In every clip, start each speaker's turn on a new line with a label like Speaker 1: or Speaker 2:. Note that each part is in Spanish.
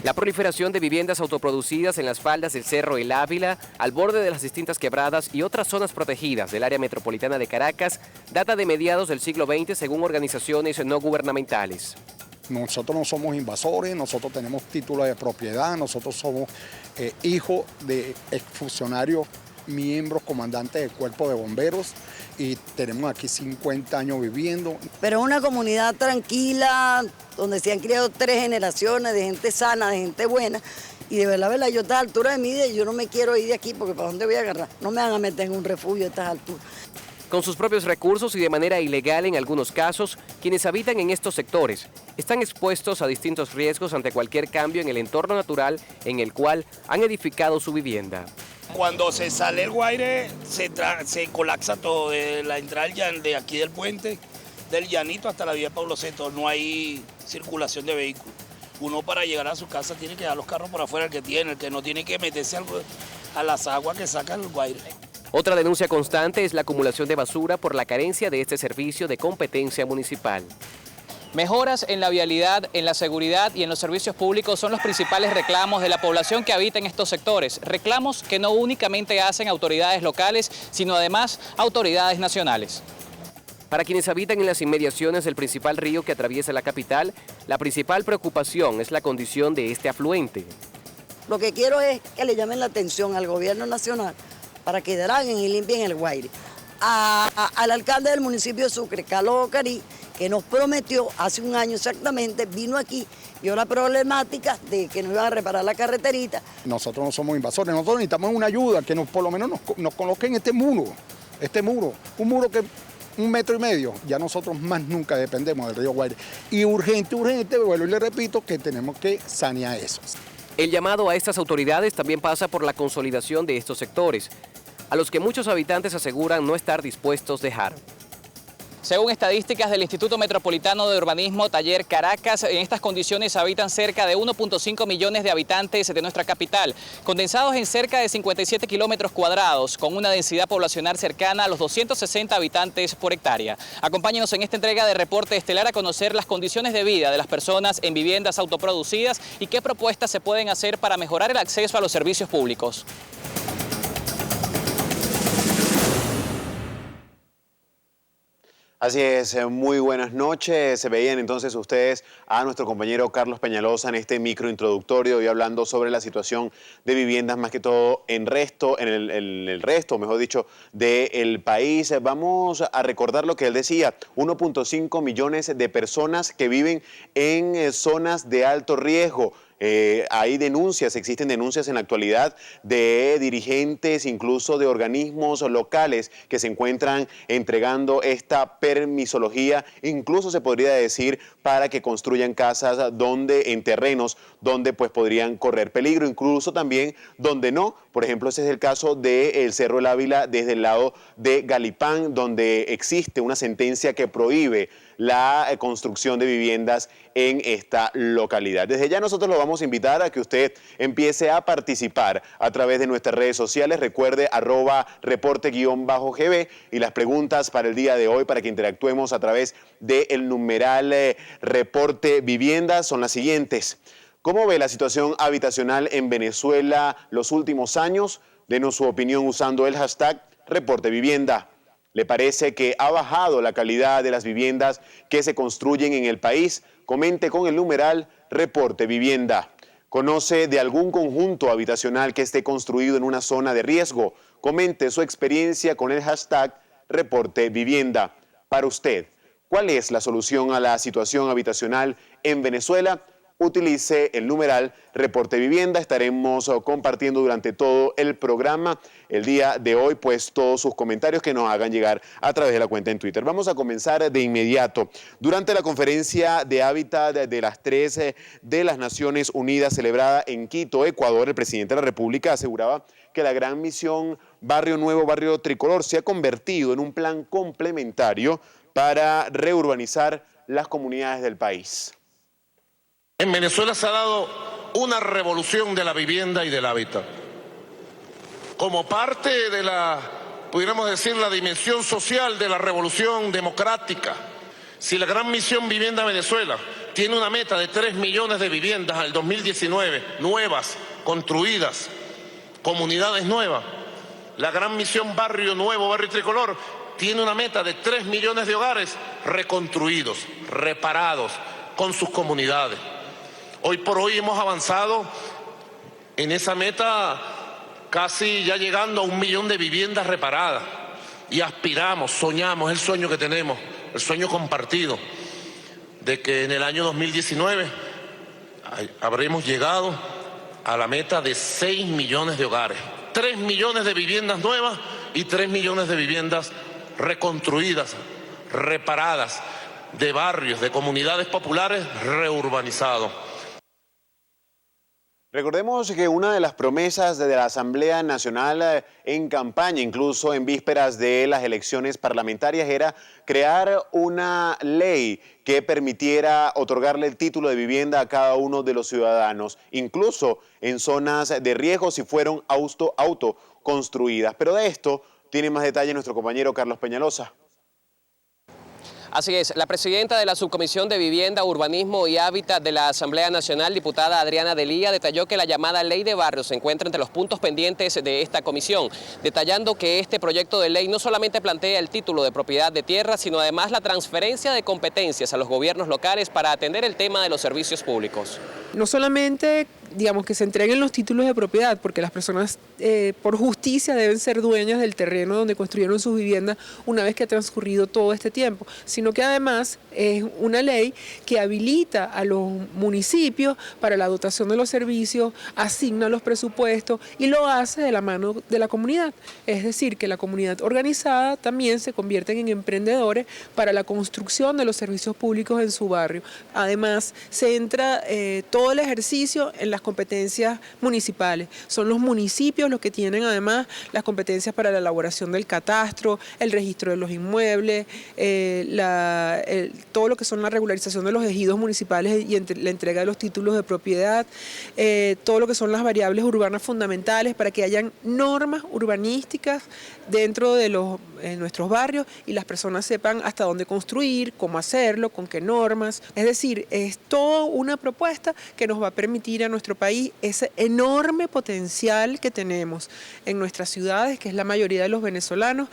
Speaker 1: La proliferación de viviendas autoproducidas en las faldas del Cerro El Ávila, al borde de las distintas quebradas y otras zonas protegidas del área metropolitana de Caracas, data de mediados del siglo XX según organizaciones no gubernamentales.
Speaker 2: Nosotros no somos invasores, nosotros tenemos título de propiedad, nosotros somos hijos de exfuncionarios, miembros, comandantes del cuerpo de bomberos y tenemos aquí 50 años viviendo.
Speaker 3: Pero es una comunidad tranquila, donde se han criado 3 generaciones de gente sana, de gente buena. Y de verdad, yo a estas alturas de mi vida, yo no me quiero ir de aquí porque ¿para dónde voy a agarrar? No me van a meter en un refugio a estas alturas.
Speaker 1: Con sus propios recursos y de manera ilegal en algunos casos, quienes habitan en estos sectores están expuestos a distintos riesgos ante cualquier cambio en el entorno natural en el cual han edificado su vivienda.
Speaker 4: Cuando se sale el Guaire, se colapsa todo, de la entrada de aquí del puente, del Llanito hasta la vía Pablo Seto, no hay circulación de vehículos. Uno para llegar a su casa tiene que dejar los carros por afuera, el que no tiene que meterse a las aguas que saca el Guaire.
Speaker 1: Otra denuncia constante es la acumulación de basura por la carencia de este servicio de competencia municipal.
Speaker 5: Mejoras en la vialidad, en la seguridad y en los servicios públicos son los principales reclamos de la población que habita en estos sectores. Reclamos que no únicamente hacen autoridades locales, sino además autoridades nacionales.
Speaker 1: Para quienes habitan en las inmediaciones del principal río que atraviesa la capital, la principal preocupación es la condición de este afluente.
Speaker 3: Lo que quiero es que le llamen la atención al gobierno nacional para que draguen y limpien el Guaire. Al alcalde del municipio de Sucre, Carlos Ocarí, que nos prometió hace un año exactamente, vino aquí, vio la problemática de que nos iban a reparar la carreterita.
Speaker 2: Nosotros no somos invasores, nosotros necesitamos una ayuda, que por lo menos nos coloquen este muro, un muro que 1,5 metros, ya nosotros más nunca dependemos del río Guaire. Y urgente, vuelvo y le repito que tenemos que sanear eso.
Speaker 1: El llamado a estas autoridades también pasa por la consolidación de estos sectores, a los que muchos habitantes aseguran no estar dispuestos a dejar.
Speaker 5: Según estadísticas del Instituto Metropolitano de Urbanismo Taller Caracas, en estas condiciones habitan cerca de 1.5 millones de habitantes de nuestra capital, condensados en cerca de 57 kilómetros cuadrados, con una densidad poblacional cercana a los 260 habitantes por hectárea. Acompáñenos en esta entrega de Reporte Estelar a conocer las condiciones de vida de las personas en viviendas autoproducidas y qué propuestas se pueden hacer para mejorar el acceso a los servicios públicos.
Speaker 6: Así es, muy buenas noches. Se veían entonces ustedes a nuestro compañero Carlos Peñalosa en este microintroductorio, hoy hablando sobre la situación de viviendas, más que todo en el resto, mejor dicho, del país. Vamos a recordar lo que él decía, 1.5 millones de personas que viven en zonas de alto riesgo. Hay denuncias, existen denuncias en la actualidad de dirigentes, incluso de organismos locales que se encuentran entregando esta permisología, incluso se podría decir para que construyan casas en terrenos donde pues podrían correr peligro, incluso también donde no. Por ejemplo, ese es el caso del Cerro El Ávila desde el lado de Galipán, donde existe una sentencia que prohíbe la construcción de viviendas en esta localidad. Desde ya nosotros lo vamos a invitar a que usted empiece a participar a través de nuestras redes sociales. Recuerde @reporte_gb y las preguntas para el día de hoy para que interactuemos a través del numeral Reporte Vivienda son las siguientes. ¿Cómo ve la situación habitacional en Venezuela los últimos años? Denos su opinión usando el hashtag Reporte Vivienda. ¿Le parece que ha bajado la calidad de las viviendas que se construyen en el país? Comente con el numeral Reporte Vivienda. ¿Conoce de algún conjunto habitacional que esté construido en una zona de riesgo? Comente su experiencia con el hashtag Reporte Vivienda. Para usted, ¿cuál es la solución a la situación habitacional en Venezuela? Utilice el numeral Reporte Vivienda. Estaremos compartiendo durante todo el programa. El día de hoy, pues todos sus comentarios que nos hagan llegar a través de la cuenta en Twitter. Vamos a comenzar de inmediato. Durante la conferencia de hábitat de las 3 de las Naciones Unidas celebrada en Quito, Ecuador, el presidente de la República aseguraba que la gran misión Barrio Nuevo, Barrio Tricolor se ha convertido en un plan complementario para reurbanizar las comunidades del país.
Speaker 7: En Venezuela se ha dado una revolución de la vivienda y del hábitat. Como parte de pudiéramos decir, la dimensión social de la revolución democrática, si la gran misión Vivienda Venezuela tiene una meta de 3 millones de viviendas al 2019, nuevas, construidas, comunidades nuevas. La Gran Misión Barrio Nuevo, Barrio Tricolor, tiene una meta de 3 millones de hogares reconstruidos, reparados, con sus comunidades. Hoy por hoy hemos avanzado en esa meta, casi ya llegando a 1 millón de viviendas reparadas. Y aspiramos, soñamos, el sueño que tenemos, el sueño compartido, de que en el año 2019 habremos llegado a la meta de 6 millones de hogares. 3 millones de viviendas nuevas y 3 millones de viviendas reconstruidas, reparadas, de barrios, de comunidades populares reurbanizados.
Speaker 6: Recordemos que una de las promesas de la Asamblea Nacional en campaña, incluso en vísperas de las elecciones parlamentarias, era crear una ley que permitiera otorgarle el título de vivienda a cada uno de los ciudadanos, incluso en zonas de riesgo si fueron autoconstruidas. Pero de esto tiene más detalle nuestro compañero Carlos Peñalosa.
Speaker 1: Así es, la presidenta de la Subcomisión de Vivienda, Urbanismo y Hábitat de la Asamblea Nacional, diputada Adriana Delía, detalló que la llamada Ley de Barrios se encuentra entre los puntos pendientes de esta comisión, detallando que este proyecto de ley no solamente plantea el título de propiedad de tierra, sino además la transferencia de competencias a los gobiernos locales para atender el tema de los servicios públicos.
Speaker 8: No solamente, digamos, que se entreguen los títulos de propiedad, porque las personas por justicia deben ser dueñas del terreno donde construyeron sus viviendas una vez que ha transcurrido todo este tiempo, sino que además es una ley que habilita a los municipios para la dotación de los servicios, asigna los presupuestos y lo hace de la mano de la comunidad. Es decir, que la comunidad organizada también se convierte en emprendedores para la construcción de los servicios públicos en su barrio. Además, se entra todo el ejercicio en las competencias municipales. Son los municipios los que tienen además las competencias para la elaboración del catastro, el registro de los inmuebles, todo lo que son la regularización de los ejidos municipales y la entrega de los títulos de propiedad, todo lo que son las variables urbanas fundamentales para que hayan normas urbanísticas dentro de nuestros barrios y las personas sepan hasta dónde construir, cómo hacerlo, con qué normas. Es decir, es toda una propuesta que nos va a permitir a nuestro país ese enorme potencial que tenemos en nuestras ciudades, que es la mayoría de los venezolanos,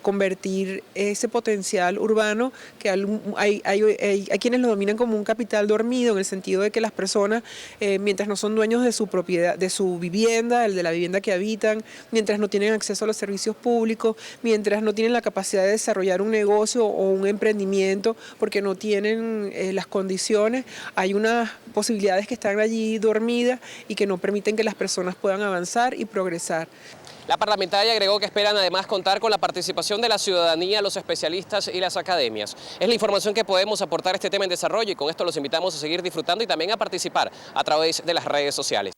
Speaker 8: convertir ese potencial urbano, que hay quienes lo dominan como un capital dormido, en el sentido de que las personas, mientras no son dueños de su propiedad, de su vivienda, de la vivienda que habitan, mientras no tienen acceso a los servicios públicos, mientras no tienen la capacidad de desarrollar un negocio o un emprendimiento porque no tienen las condiciones, hay unas posibilidades que están allí dormidas y que no permiten que las personas puedan avanzar y progresar.
Speaker 1: La parlamentaria agregó que esperan además contar con la participación de la ciudadanía, los especialistas y las academias. Es la información que podemos aportar a este tema en desarrollo y con esto los invitamos a seguir disfrutando y también a participar a través de las redes sociales.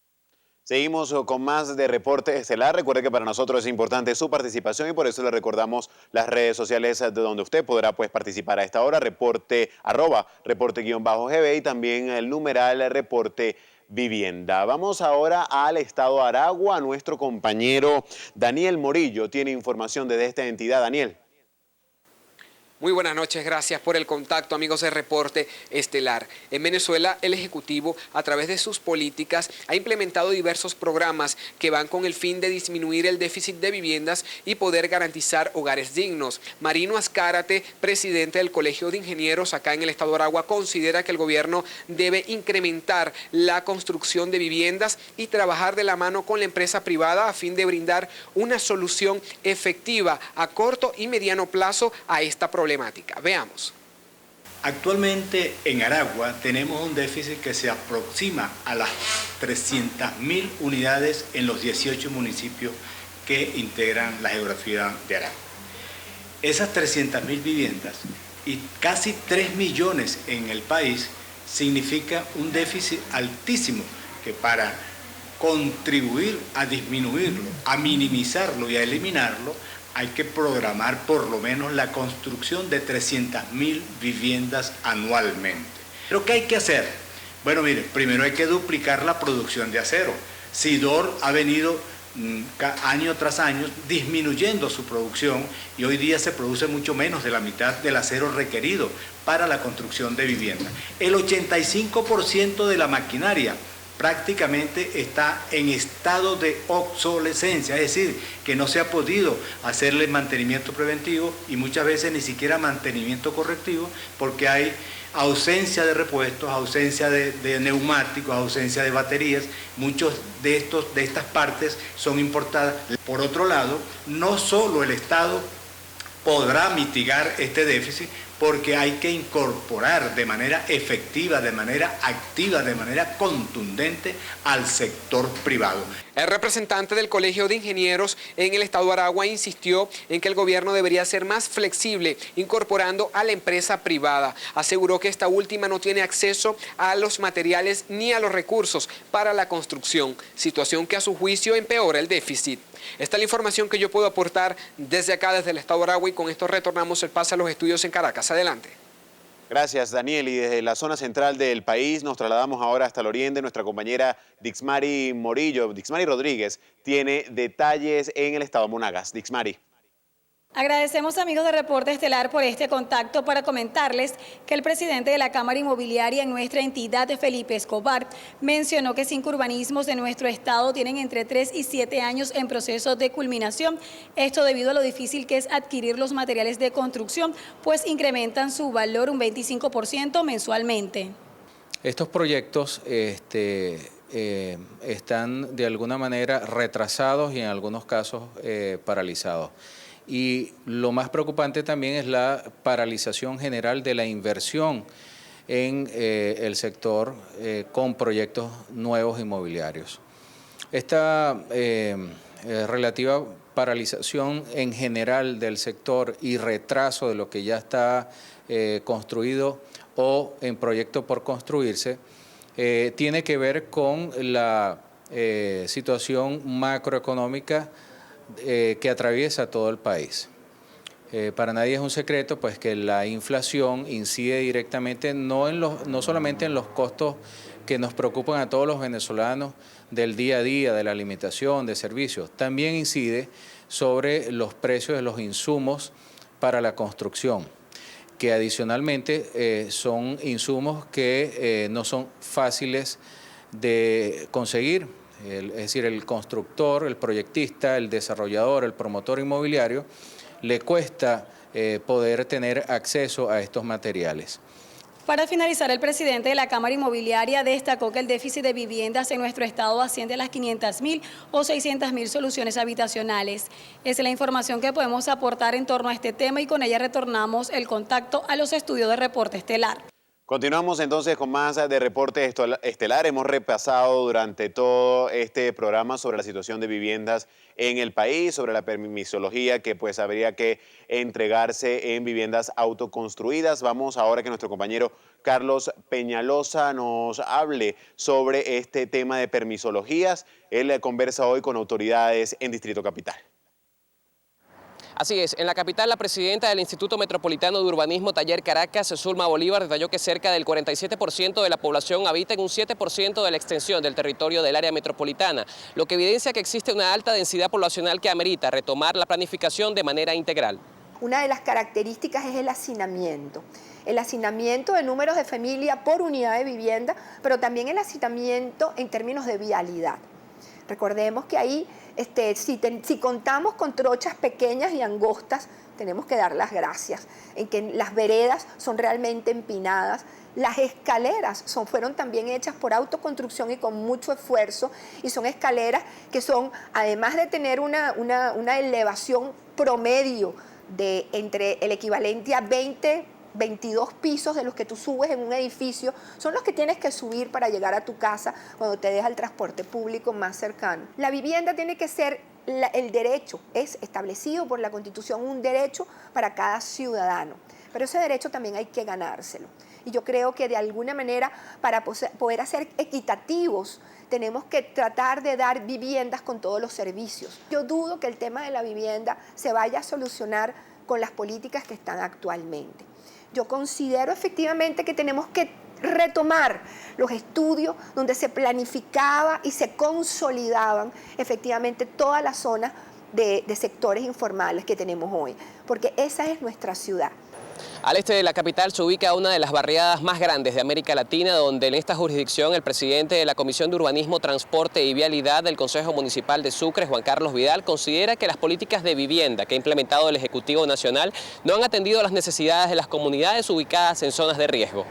Speaker 6: Seguimos con más de Reporte Estelar. Recuerde que para nosotros es importante su participación y por eso le recordamos las redes sociales de donde usted podrá participar a esta hora, @reporte_GB y también el numeral Reporte Vivienda. Vamos ahora al estado Aragua. Nuestro compañero Daniel Morillo tiene información desde esta entidad. Daniel.
Speaker 9: Muy buenas noches, gracias por el contacto, amigos de Reporte Estelar. En Venezuela, el Ejecutivo, a través de sus políticas, ha implementado diversos programas que van con el fin de disminuir el déficit de viviendas y poder garantizar hogares dignos. Marino Azcárate, presidente del Colegio de Ingenieros acá en el estado de Aragua, considera que el gobierno debe incrementar la construcción de viviendas y trabajar de la mano con la empresa privada a fin de brindar una solución efectiva a corto y mediano plazo a esta problemática. Veamos.
Speaker 10: Actualmente en Aragua tenemos un déficit que se aproxima a las 300.000 unidades en los 18 municipios que integran la geografía de Aragua. Esas 300.000 viviendas y casi 3 millones en el país significa un déficit altísimo que para contribuir a disminuirlo, a minimizarlo y a eliminarlo, hay que programar por lo menos la construcción de 300.000 viviendas anualmente. ¿Pero qué hay que hacer? Bueno, mire, primero hay que duplicar la producción de acero. Sidor ha venido año tras año disminuyendo su producción y hoy día se produce mucho menos de la mitad del acero requerido para la construcción de viviendas. El 85% de la maquinaria prácticamente está en estado de obsolescencia, es decir, que no se ha podido hacerle mantenimiento preventivo y muchas veces ni siquiera mantenimiento correctivo porque hay ausencia de repuestos, ausencia de neumáticos, ausencia de baterías. Muchos de estas partes son importadas. Por otro lado, no solo el Estado podrá mitigar este déficit, porque hay que incorporar de manera efectiva, de manera activa, de manera contundente al sector privado.
Speaker 9: El representante del Colegio de Ingenieros en el Estado de Aragua insistió en que el gobierno debería ser más flexible, incorporando a la empresa privada. Aseguró que esta última no tiene acceso a los materiales ni a los recursos para la construcción, situación que a su juicio empeora el déficit. Esta es la información que yo puedo aportar desde acá, desde el Estado de Aragua, y con esto retornamos el pase a los estudios en Caracas. Adelante.
Speaker 6: Gracias, Daniel. Y desde la zona central del país nos trasladamos ahora hasta el oriente. Nuestra compañera Dixmari Rodríguez tiene detalles en el estado de Monagas. Dixmari.
Speaker 11: Agradecemos, amigos de Reporte Estelar, por este contacto para comentarles que el presidente de la Cámara Inmobiliaria en nuestra entidad, Felipe Escobar, mencionó que 5 urbanismos de nuestro estado tienen entre 3 y 7 años en proceso de culminación. Esto debido a lo difícil que es adquirir los materiales de construcción, pues incrementan su valor un 25% mensualmente.
Speaker 12: Estos proyectos están de alguna manera retrasados y en algunos casos paralizados. Y lo más preocupante también es la paralización general de la inversión en el sector con proyectos nuevos inmobiliarios. Esta relativa paralización en general del sector y retraso de lo que ya está construido o en proyecto por construirse tiene que ver con la situación macroeconómica que atraviesa todo el país. Para nadie es un secreto pues que la inflación incide directamente no solamente en los costos que nos preocupan a todos los venezolanos del día a día, de la alimentación, de servicios, también incide sobre los precios de los insumos para la construcción, que adicionalmente son insumos que no son fáciles de conseguir. Es decir, el constructor, el proyectista, el desarrollador, el promotor inmobiliario, le cuesta poder tener acceso a estos materiales.
Speaker 11: Para finalizar, el presidente de la Cámara Inmobiliaria destacó que el déficit de viviendas en nuestro estado asciende a las 500.000 o 600.000 soluciones habitacionales. Esa es la información que podemos aportar en torno a este tema y con ella retornamos el contacto a los estudios de Reporte Estelar.
Speaker 6: Continuamos entonces con más de Reporte Estelar. Hemos repasado durante todo este programa sobre la situación de viviendas en el país, sobre la permisología que pues habría que entregarse en viviendas autoconstruidas. Vamos ahora que nuestro compañero Carlos Peñalosa nos hable sobre este tema de permisologías. Él conversa hoy con autoridades en Distrito Capital.
Speaker 1: Así es, en la capital la presidenta del Instituto Metropolitano de Urbanismo Taller Caracas, Zulma Bolívar, detalló que cerca del 47% de la población habita en un 7% de la extensión del territorio del área metropolitana, lo que evidencia que existe una alta densidad poblacional que amerita retomar la planificación de manera integral.
Speaker 13: Una de las características es el hacinamiento de números de familia por unidad de vivienda, pero también el hacinamiento en términos de vialidad. Recordemos que ahí, si contamos con trochas pequeñas y angostas, tenemos que dar las gracias en que las veredas son realmente empinadas. Las escaleras fueron también hechas por autoconstrucción y con mucho esfuerzo, y son escaleras que son, además de tener una elevación promedio de entre el equivalente a 22 pisos de los que tú subes en un edificio, son los que tienes que subir para llegar a tu casa cuando te deja el transporte público más cercano. La vivienda tiene que ser el derecho, es establecido por la Constitución un derecho para cada ciudadano, pero ese derecho también hay que ganárselo. Y yo creo que de alguna manera, para poder hacer equitativos, tenemos que tratar de dar viviendas con todos los servicios. Yo dudo que el tema de la vivienda se vaya a solucionar con las políticas que están actualmente. Yo considero efectivamente que tenemos que retomar los estudios donde se planificaba y se consolidaban efectivamente todas las zonas de sectores informales que tenemos hoy, porque esa es nuestra ciudad.
Speaker 1: Al este de la capital se ubica una de las barriadas más grandes de América Latina, donde en esta jurisdicción el presidente de la Comisión de Urbanismo, Transporte y Vialidad del Consejo Municipal de Sucre, Juan Carlos Vidal, considera que las políticas de vivienda que ha implementado el Ejecutivo Nacional no han atendido a las necesidades de las comunidades ubicadas en zonas de riesgo.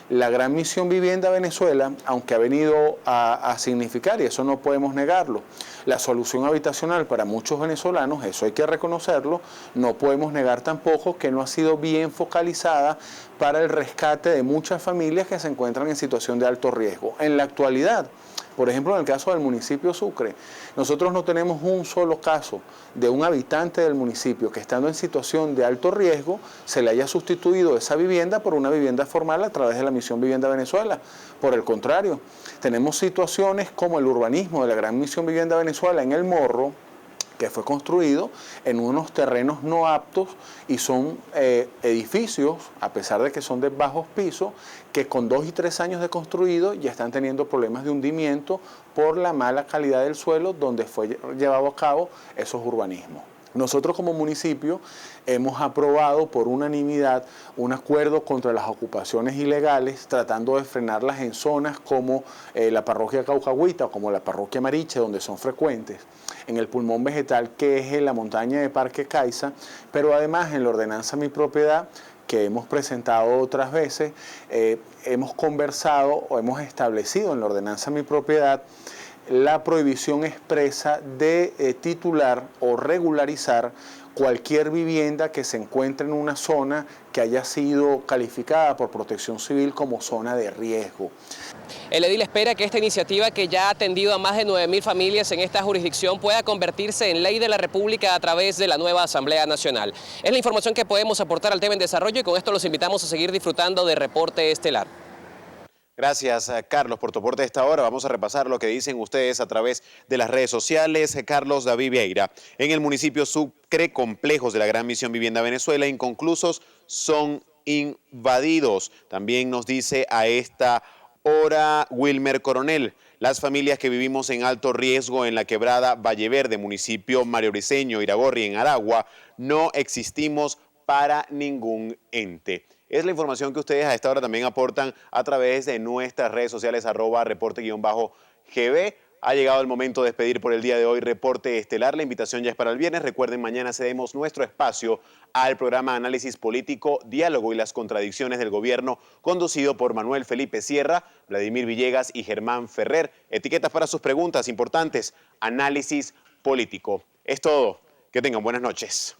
Speaker 12: La Gran Misión Vivienda Venezuela, aunque ha venido a significar, y eso no podemos negarlo, la solución habitacional para muchos venezolanos, eso hay que reconocerlo, no podemos negar tampoco que no ha sido bien focalizada para el rescate de muchas familias que se encuentran en situación de alto riesgo. En la actualidad, por ejemplo, en el caso del municipio Sucre, nosotros no tenemos un solo caso de un habitante del municipio que estando en situación de alto riesgo se le haya sustituido esa vivienda por una vivienda formal a través de la Misión Vivienda Venezuela. Por el contrario, tenemos situaciones como el urbanismo de la Gran Misión Vivienda Venezuela en El Morro, que fue construido en unos terrenos no aptos y son edificios, a pesar de que son de bajos pisos, que con 2 y 3 años de construido ya están teniendo problemas de hundimiento por la mala calidad del suelo donde fue llevado a cabo esos urbanismos. Nosotros como municipio hemos aprobado por unanimidad un acuerdo contra las ocupaciones ilegales, tratando de frenarlas en zonas como la parroquia Caucahuita o como la parroquia Mariche, donde son frecuentes, en el pulmón vegetal que es en la montaña de Parque Caiza, pero además en la ordenanza Mi Propiedad, que hemos presentado otras veces, hemos conversado o hemos establecido en la ordenanza Mi Propiedad la prohibición expresa de titular o regularizar cualquier vivienda que se encuentre en una zona que haya sido calificada por Protección Civil como zona de riesgo.
Speaker 1: El edil espera que esta iniciativa, que ya ha atendido a más de 9.000 familias en esta jurisdicción, pueda convertirse en ley de la República a través de la nueva Asamblea Nacional. Es la información que podemos aportar al tema en desarrollo y con esto los invitamos a seguir disfrutando de Reporte Estelar.
Speaker 6: Gracias, Carlos, por tu aporte a esta hora. Vamos a repasar lo que dicen ustedes a través de las redes sociales. Carlos David Vieira. En el municipio Sucre, complejos de la Gran Misión Vivienda Venezuela inconclusos son invadidos. También nos dice a esta hora Wilmer Coronel. Las familias que vivimos en alto riesgo en la quebrada Valleverde, municipio Mario Briceño, Iragorri, en Aragua, no existimos para ningún ente. Es la información que ustedes a esta hora también aportan a través de nuestras redes sociales, @reporte_GB. Ha llegado el momento de despedir por el día de hoy Reporte Estelar. La invitación ya es para el viernes. Recuerden, mañana cedemos nuestro espacio al programa Análisis Político, Diálogo y las Contradicciones del Gobierno, conducido por Manuel Felipe Sierra, Vladimir Villegas y Germán Ferrer. Etiquetas para sus preguntas importantes, Análisis Político. Es todo. Que tengan buenas noches.